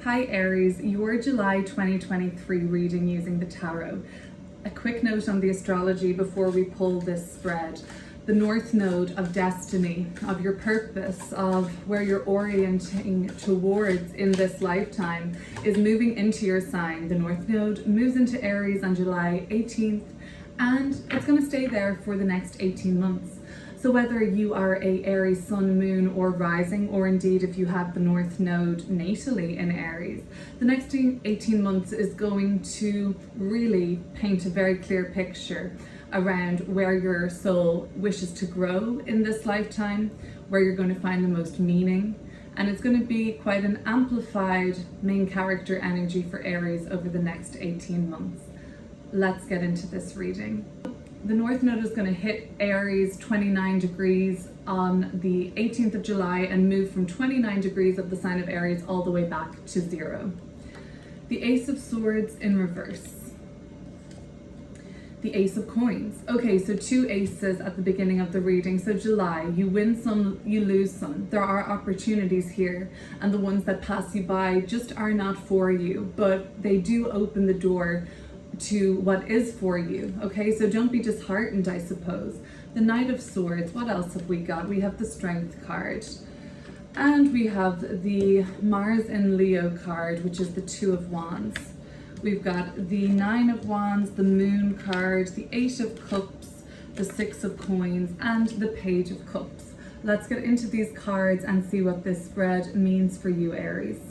Hi Aries, your July 2023 reading using the tarot. A quick note on the astrology before we pull this spread. The North Node of destiny, of your purpose, of where you're orienting towards in this lifetime is moving into your sign. The North Node moves into Aries on July 18th and it's going to stay there for the next 18 months. So whether you are a Aries sun, moon or rising, or indeed if you have the North Node natally in Aries, the next 18 months is going to really paint a very clear picture around where your soul wishes to grow in this lifetime, where you're going to find the most meaning. And it's going to be quite an amplified main character energy for Aries over the next 18 months. Let's get into this reading. The North Node is going to hit Aries 29 degrees on the 18th of July and move from 29 degrees of the sign of Aries all the way back to 0. The Ace of Swords in reverse. The Ace of Coins. Okay, so two aces at the beginning of the reading. So July, you win some, you lose some. There are opportunities here, and the ones that pass you by just are not for you, but they do open the door to what is for you. Okay, so don't be disheartened, I suppose. The Knight of Swords. What else have we got? We have the Strength card, and we have the Mars in Leo card, which is the Two of Wands. We've got the Nine of Wands, the Moon card, the Eight of Cups, the Six of Coins, and the Page of Cups. Let's get into these cards and see what this spread means for you, Aries.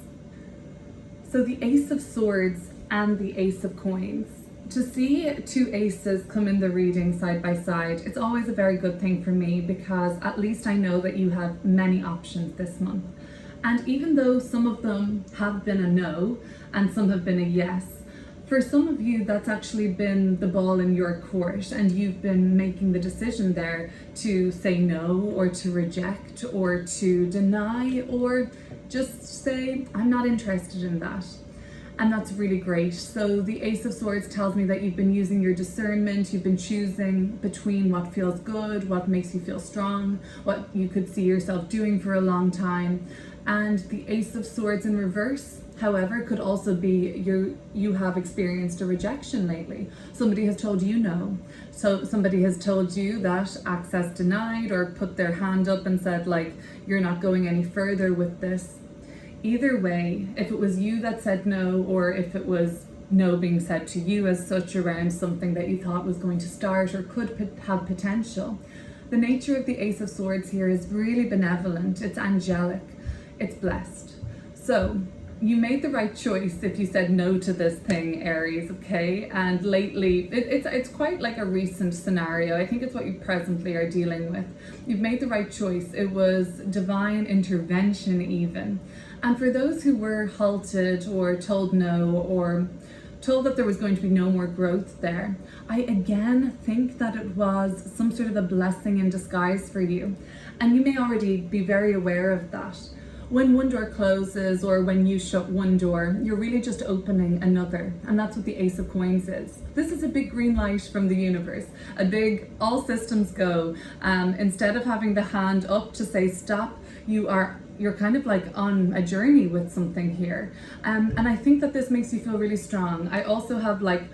So the Ace of Swords and the Ace of Coins. To see two aces come in the reading side by side, it's always a very good thing for me, because at least I know that you have many options this month. And even though some of them have been a no and some have been a yes, for some of you that's actually been the ball in your court, and you've been making the decision there to say no, or to reject, or to deny, or just say, I'm not interested in that. And that's really great. So the Ace of Swords tells me that you've been using your discernment, you've been choosing between what feels good, what makes you feel strong, what you could see yourself doing for a long time. And the Ace of Swords in reverse, however, could also be you have experienced a rejection lately. Somebody has told you no. So somebody has told you that access denied, or put their hand up and said, like, you're not going any further with this. Either way, if it was you that said no, or if it was no being said to you as such around something that you thought was going to start or could have potential, the nature of the Ace of Swords here is really benevolent, it's angelic, it's blessed. So you made the right choice if you said no to this thing, Aries, okay? And lately, it's quite like a recent scenario. I think it's what you presently are dealing with. You've made the right choice. It was divine intervention even. And for those who were halted or told no, or told that there was going to be no more growth there, I again think that it was some sort of a blessing in disguise for you. And you may already be very aware of that. When one door closes, or when you shut one door, you're really just opening another. And that's what the Ace of Coins is. This is a big green light from the universe, a big all systems go. Instead of having the hand up to say stop, you're kind of like on a journey with something here. And I think that this makes you feel really strong. I also have like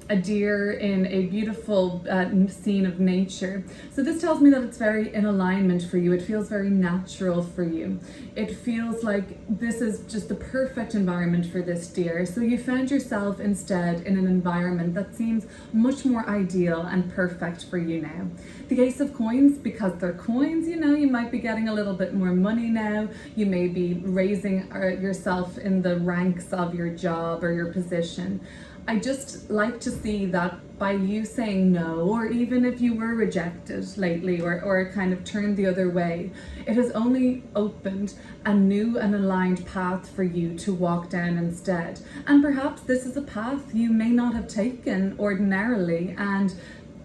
a deer in a beautiful scene of nature. So this tells me that it's very in alignment for you. It feels very natural for you. It feels like this is just the perfect environment for this deer. So you found yourself instead in an environment that seems much more ideal and perfect for you now. The Ace of Coins, because they're coins, you know, you might be getting a little bit more money now. You may be raising yourself in the ranks of your job or your position. I just like to see that by you saying no, or even if you were rejected lately, or kind of turned the other way, it has only opened a new and aligned path for you to walk down instead. And perhaps this is a path you may not have taken ordinarily, and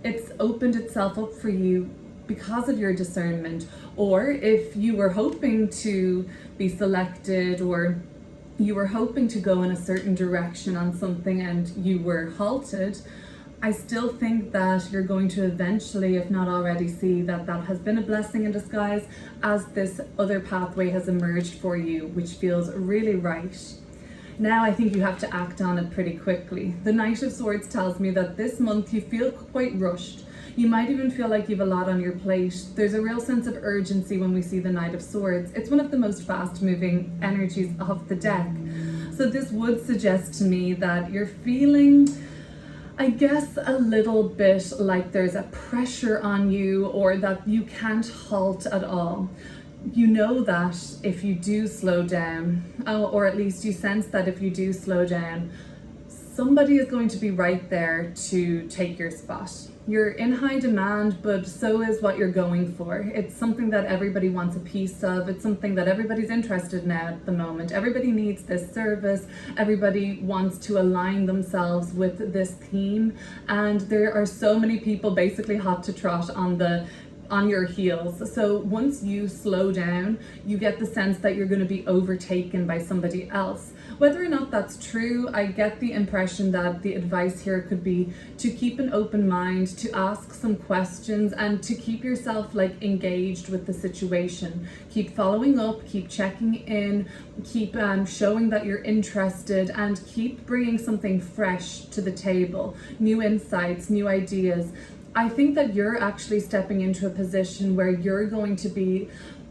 it's opened itself up for you because of your discernment. Or if you were hoping to be selected, or you were hoping to go in a certain direction on something and you were halted, I still think that you're going to eventually, if not already, see that that has been a blessing in disguise as this other pathway has emerged for you, which feels really right. Now I think you have to act on it pretty quickly. The Knight of Swords tells me that this month you feel quite rushed. You might even feel like you've a lot on your plate. There's a real sense of urgency when we see the Knight of Swords. It's one of the most fast-moving energies of the deck. So this would suggest to me that you're feeling, I guess, a little bit like there's a pressure on you, or that you can't halt at all. You know that if you do slow down, or at least you sense that if you do slow down, somebody is going to be right there to take your spot. You're in high demand, but so is what you're going for. It's something that everybody wants a piece of. It's something that everybody's interested in at the moment. Everybody needs this service. Everybody wants to align themselves with this theme. And there are so many people basically hot to trot on your heels. So once you slow down, you get the sense that you're going to be overtaken by somebody else. Whether or not that's true, I get the impression that the advice here could be to keep an open mind, to ask some questions, and to keep yourself like engaged with the situation. Keep following up, keep checking in, keep showing that you're interested, and keep bringing something fresh to the table. New insights, new ideas. I think that you're actually stepping into a position where you're going to be,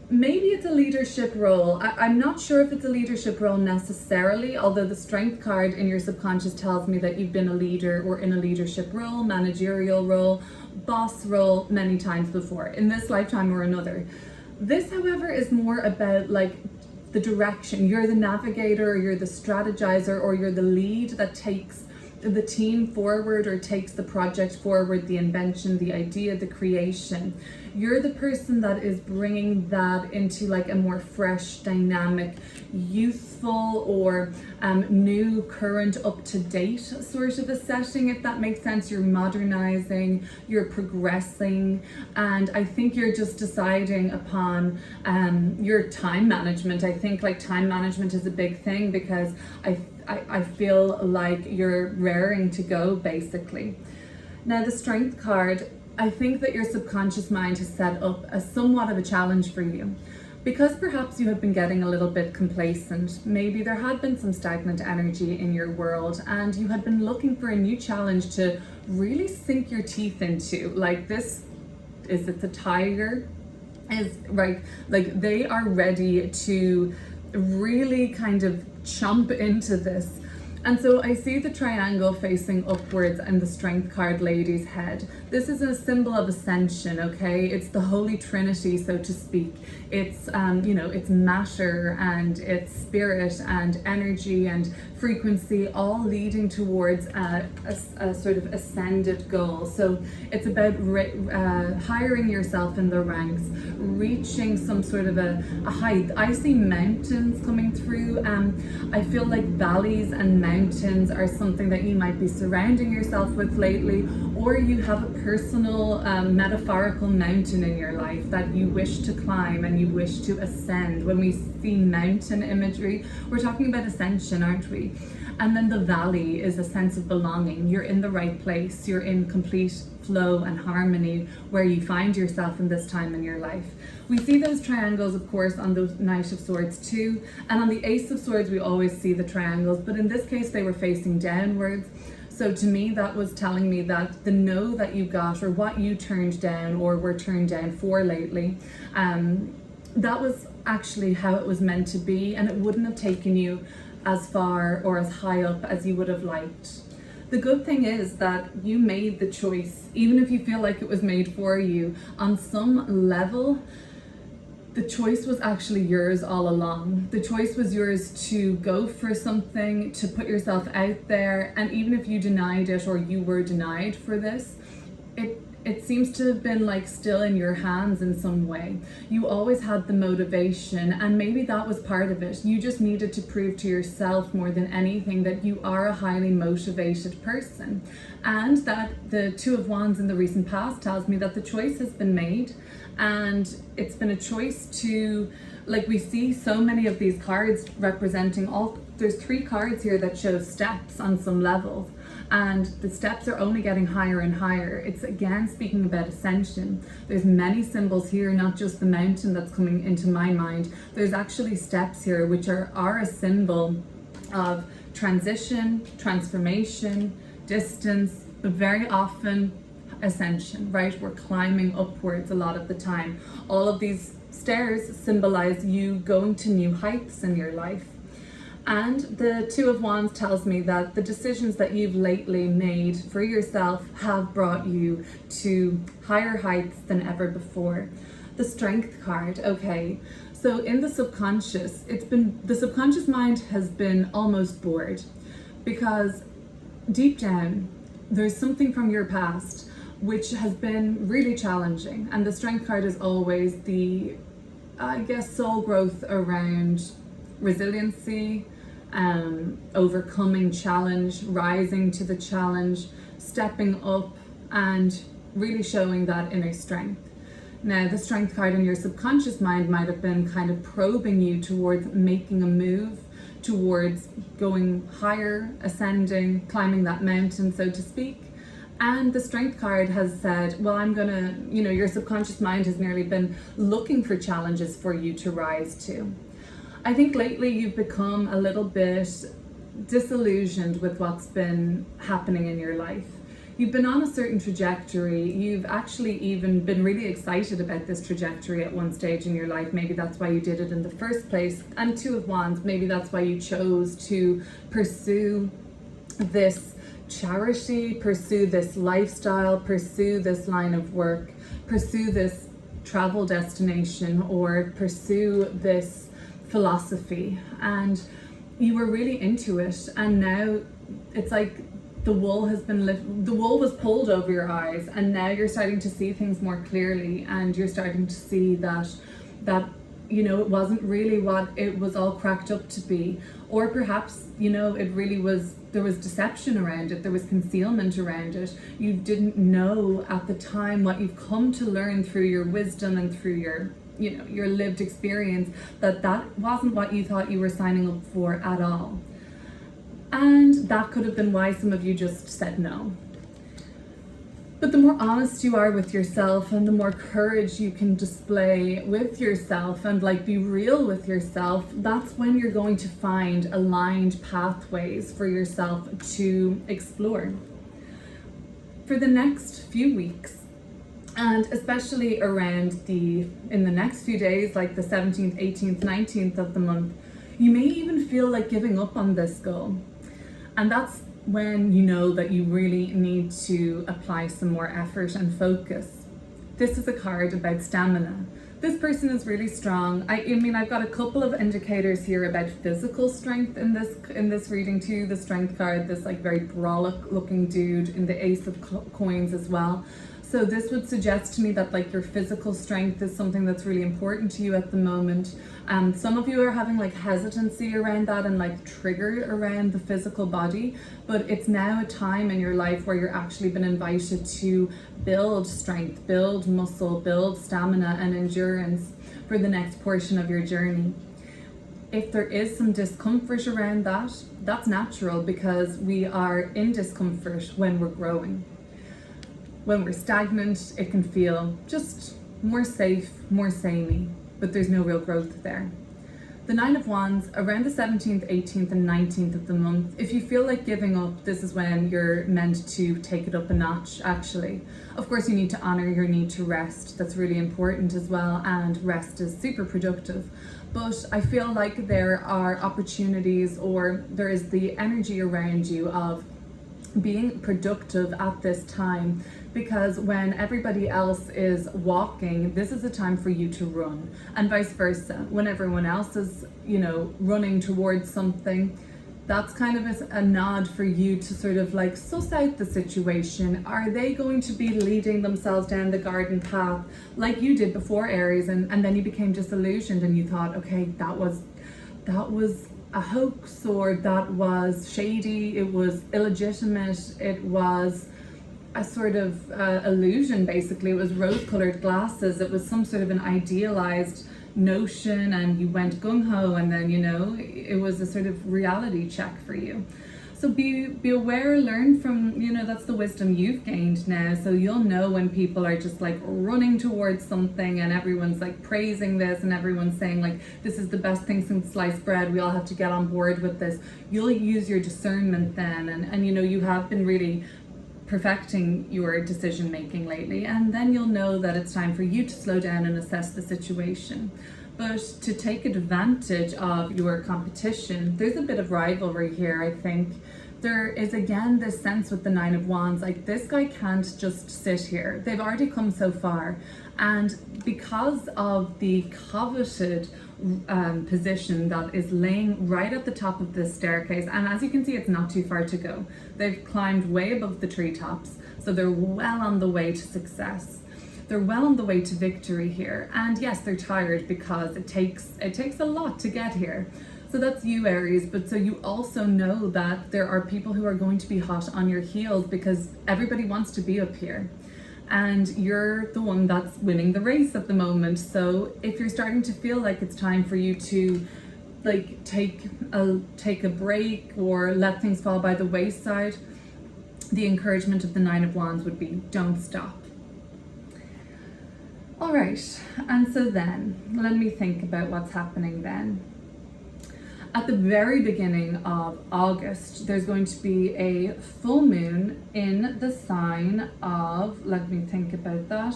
maybe it's a leadership role. I'm not sure if it's a leadership role necessarily, although the Strength card in your subconscious tells me that you've been a leader or in a leadership role, managerial role, boss role many times before, in this lifetime or another. This, however, is more about like the direction. You're the navigator, or you're the strategizer, or you're the lead that takes the team forward or takes the project forward, the invention, the idea, the creation. You're the person that is bringing that into like a more fresh, dynamic, youthful, or new, current, up-to-date sort of a setting, if that makes sense. You're modernizing, you're progressing, and I think you're just deciding upon your time management. I think like time management is a big thing, because I feel like you're raring to go, basically. Now, the Strength card, I think that your subconscious mind has set up a somewhat of a challenge for you. Because perhaps you have been getting a little bit complacent, maybe there had been some stagnant energy in your world, and you had been looking for a new challenge to really sink your teeth into. Like this, it's a tiger, is right, like they are ready to really kind of chomp into this. And so I see the triangle facing upwards and the Strength card lady's head. This is a symbol of ascension, okay? It's the Holy Trinity, so to speak. It's, it's matter and it's spirit and energy and frequency, all leading towards a sort of ascended goal. So it's about hiring yourself in the ranks, reaching some sort of a height. I see mountains coming through. I feel like valleys and mountains are something that you might be surrounding yourself with lately, or you have a personal metaphorical mountain in your life that you wish to climb and you wish to ascend. When we see mountain imagery, we're talking about ascension, aren't we? And then the valley is a sense of belonging. You're in the right place. You're in complete flow and harmony where you find yourself in this time in your life. We see those triangles, of course, on the Knight of Swords too. And on the Ace of Swords, we always see the triangles. But in this case, they were facing downwards. So to me, that was telling me that the no that you got, or what you turned down or were turned down for lately, that was actually how it was meant to be. And it wouldn't have taken you as far or as high up as you would have liked. The good thing is that you made the choice, even if you feel like it was made for you. On some level, the choice was actually yours all along. The choice was yours to go for something, to put yourself out there, and even if you denied it or you were denied for this, it seems to have been like still in your hands in some way. You always had the motivation, and maybe that was part of it. You just needed to prove to yourself more than anything that you are a highly motivated person. And that the Two of Wands in the recent past tells me that the choice has been made, and it's been a choice to, like, we see so many of these cards representing there's 3 cards here that show steps on some levels, and the steps are only getting higher and higher. It's again speaking about ascension. There's many symbols here, not just the mountain that's coming into my mind. There's actually steps here which are a symbol of transition, transformation, distance, but very often ascension, right? We're climbing upwards a lot of the time. All of these stairs symbolize you going to new heights in your life. And the Two of Wands tells me that the decisions that you've lately made for yourself have brought you to higher heights than ever before. The Strength card, okay. So in the subconscious, the subconscious mind has been almost bored because deep down, there's something from your past which has been really challenging. And the Strength card is always the, I guess, soul growth around resiliency, overcoming challenge, rising to the challenge, stepping up, and really showing that inner strength. Now, the Strength card in your subconscious mind might have been kind of probing you towards making a move, towards going higher, ascending, climbing that mountain, so to speak. And the Strength card has said, well, I'm gonna, your subconscious mind has nearly been looking for challenges for you to rise to. I think lately you've become a little bit disillusioned with what's been happening in your life. You've been on a certain trajectory. You've actually even been really excited about this trajectory at one stage in your life. Maybe that's why you did it in the first place. And Two of Wands, maybe that's why you chose to pursue this charity, pursue this lifestyle, pursue this line of work, pursue this travel destination, or pursue this philosophy. And you were really into it, and now it's like the wool was pulled over your eyes, and now you're starting to see things more clearly, and you're starting to see that it wasn't really what it was all cracked up to be. Or perhaps, it really was, there was deception around it, there was concealment around it. You didn't know at the time what you've come to learn through your wisdom and through your lived experience, that wasn't what you thought you were signing up for at all. And that could have been why some of you just said no. But the more honest you are with yourself, and the more courage you can display with yourself and be real with yourself, that's when you're going to find aligned pathways for yourself to explore. For the next few weeks, and especially in the next few days, like the 17th, 18th, 19th of the month, you may even feel like giving up on this goal. And that's when you know that you really need to apply some more effort and focus. This is a card about stamina. This person is really strong. I've got a couple of indicators here about physical strength in this reading too. The Strength card, this very brolic looking dude, in the Ace of Coins as well. So this would suggest to me that your physical strength is something that's really important to you at the moment. Some of you are having hesitancy around that and triggered around the physical body, but it's now a time in your life where you're actually been invited to build strength, build muscle, build stamina and endurance for the next portion of your journey. If there is some discomfort around that, that's natural, because we are in discomfort when we're growing. When we're stagnant, it can feel just more safe, more samey, but there's no real growth there. The Nine of Wands, around the 17th, 18th, and 19th of the month, if you feel like giving up, this is when you're meant to take it up a notch, actually. Of course, you need to honor your need to rest. That's really important as well, and rest is super productive. But I feel like there are opportunities, or there is the energy around you of being productive at this time, because when everybody else is walking, this is a time for you to run, and vice versa. When everyone else is, running towards something, that's kind of a nod for you to sort of suss out the situation. Are they going to be leading themselves down the garden path like you did before, Aries, and then you became disillusioned and you thought, okay, that was a hoax, or that was shady, it was illegitimate, it was a sort of illusion, basically. It was rose-colored glasses, it was some sort of an idealized notion, and you went gung-ho, and then it was a sort of reality check for you. So be aware, learn from, that's the wisdom you've gained now. So you'll know when people are just like running towards something and everyone's like praising this and everyone's saying like, this is the best thing since sliced bread. We all have to get on board with this. You'll use your discernment then. And you have been really perfecting your decision making lately. And then you'll know that it's time for you to slow down and assess the situation. But to take advantage of your competition, there's a bit of rivalry here, I think. There is again this sense with the Nine of Wands, like this guy can't just sit here. They've already come so far. And because of the coveted position that is laying right at the top of this staircase, and as you can see, it's not too far to go. They've climbed way above the treetops, so they're well on the way to success. They're well on the way to victory here. And yes, they're tired because it takes a lot to get here. So that's you, Aries. But so you also know that there are people who are going to be hot on your heels because everybody wants to be up here. And you're the one that's winning the race at the moment. So if you're starting to feel like it's time for you to like take a break or let things fall by the wayside, the encouragement of the Nine of Wands would be don't stop. All right, and so then, let me think about what's happening then. At the very beginning of August, there's going to be a full moon in the sign of, let me think about that,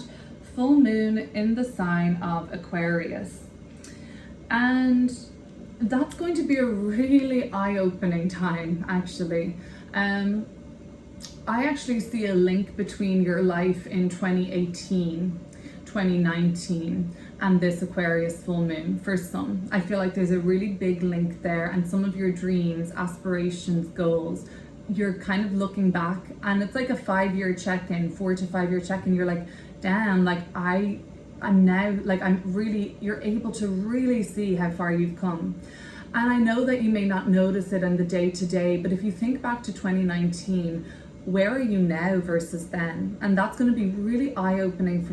full moon in the sign of Aquarius. And that's going to be a really eye-opening time, actually. I actually see a link between your life in 2018, 2019 and this Aquarius full moon for some. I feel like there's a really big link there, and some of your dreams, aspirations, goals, you're kind of looking back and it's like a 5-year check-in, 4 to 5 year check-in. You're like, damn, like I'm now, like you're able to really see how far you've come. And I know that you may not notice it in the day-to-day, but if you think back to 2019, where are you now versus then? And that's going to be really eye-opening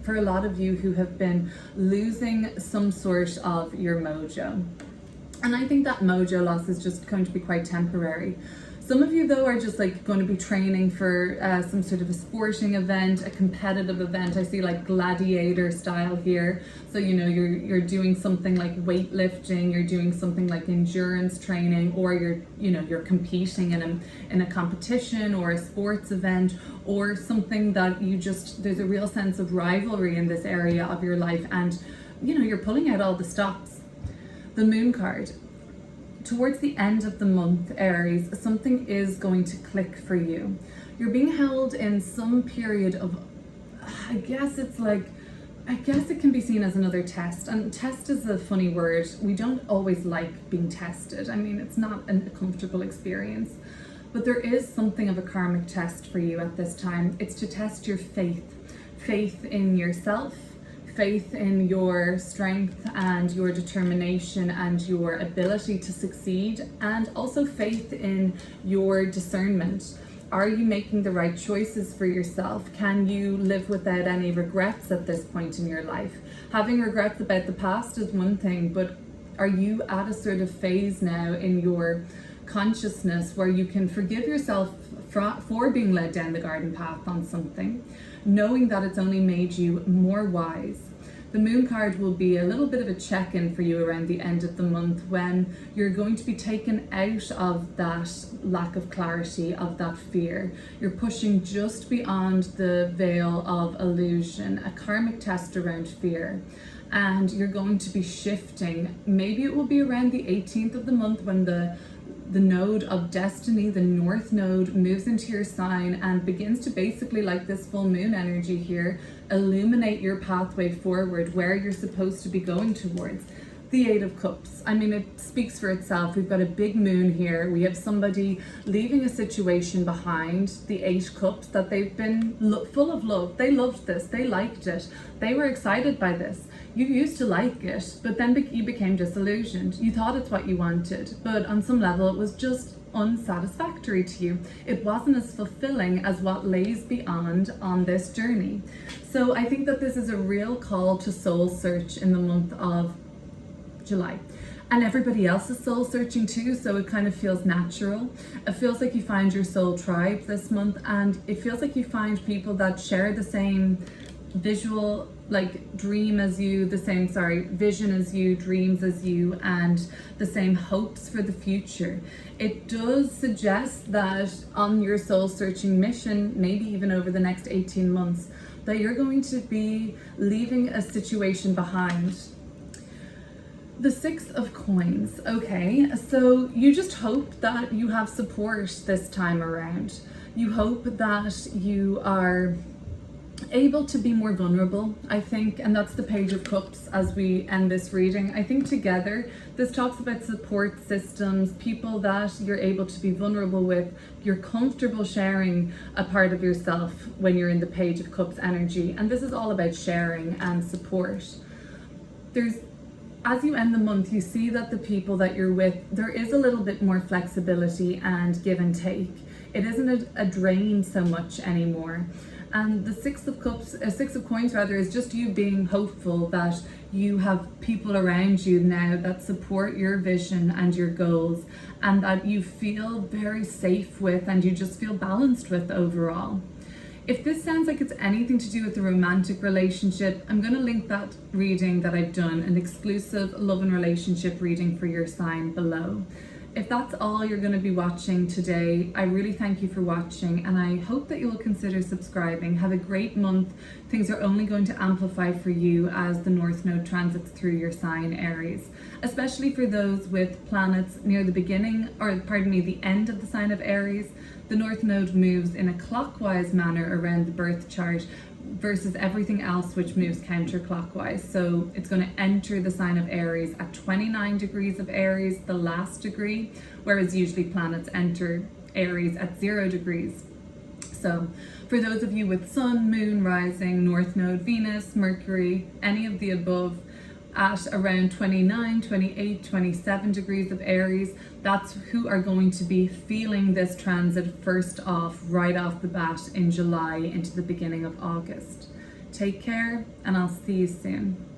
for a lot of you who have been losing some sort of your mojo. And I think that mojo loss is just going to be quite temporary. Some of you though are just like going to be training for some sort of a sporting event, a competitive event. I see like gladiator style here. So you're doing something like weightlifting, you're doing something like endurance training, or you're competing in a competition or a sports event, or something that there's a real sense of rivalry in this area of your life, and you're pulling out all the stops. The Moon card. Towards the end of the month, Aries, something is going to click for you. You're being held in some period of, I guess it can be seen as another test. And test is a funny word. We don't always like being tested. I mean, it's not a comfortable experience. But there is something of a karmic test for you at this time. It's to test your faith in yourself, faith in your strength and your determination and your ability to succeed, and also faith in your discernment. Are you making the right choices for yourself? Can you live without any regrets at this point in your life? Having regrets about the past is one thing, but are you at a sort of phase now in your consciousness where you can forgive yourself for being led down the garden path on something, knowing that it's only made you more wise? The Moon card will be a little bit of a check-in for you around the end of the month, when you're going to be taken out of that lack of clarity, of that fear. You're pushing just beyond the veil of illusion, a karmic test around fear. And you're going to be shifting. Maybe it will be around the 18th of the month when the node of destiny, the north node, moves into your sign and begins to basically, like this full moon energy here, illuminate your pathway forward, where you're supposed to be going towards. The Eight of Cups. I mean, it speaks for itself. We've got a big moon here. We have somebody leaving a situation behind, the Eight Cups, that they've been full of love. They loved this. They liked it. They were excited by this. You used to like it, but then you became disillusioned. You thought it's what you wanted, but on some level it was just unsatisfactory to you. It wasn't as fulfilling as what lays beyond on this journey. So I think that this is a real call to soul search in the month of July. And everybody else is soul searching too, so it kind of feels natural. It feels like you find your soul tribe this month, and it feels like you find people that share the same visual, like dream as you, vision as you, dreams as you, and the same hopes for the future. It does suggest that on your soul searching mission, maybe even over the next 18 months, that you're going to be leaving a situation behind. The Six of Coins. Okay, so you just hope that you have support this time around. You hope that you are able to be more vulnerable, I think, and that's the Page of Cups as we end this reading. I think together this talks about support systems, people that you're able to be vulnerable with. You're comfortable sharing a part of yourself when you're in the Page of Cups energy, and this is all about sharing and support. As you end the month, you see that the people that you're with, there is a little bit more flexibility and give and take. It isn't a drain so much anymore. And the Six of Coins rather, is just you being hopeful that you have people around you now that support your vision and your goals, and that you feel very safe with and you just feel balanced with overall. If this sounds like it's anything to do with a romantic relationship, I'm going to link that reading that I've done, an exclusive love and relationship reading for your sign, below. If that's all you're going to be watching today, I really thank you for watching, and I hope that you will consider subscribing. Have a great month. Things are only going to amplify for you as the North Node transits through your sign, Aries, especially for those with planets near the the end of the sign of Aries. The North Node moves in a clockwise manner around the birth chart versus everything else which moves counterclockwise. So it's going to enter the sign of Aries at 29 degrees of Aries, the last degree, whereas usually planets enter Aries at 0 degrees. So for those of you with Sun, Moon, Rising, North Node, Venus, Mercury, any of the above, at around 29, 28, 27 degrees of Aries, that's who are going to be feeling this transit first off, right off the bat in July into the beginning of August. Take care, and I'll see you soon.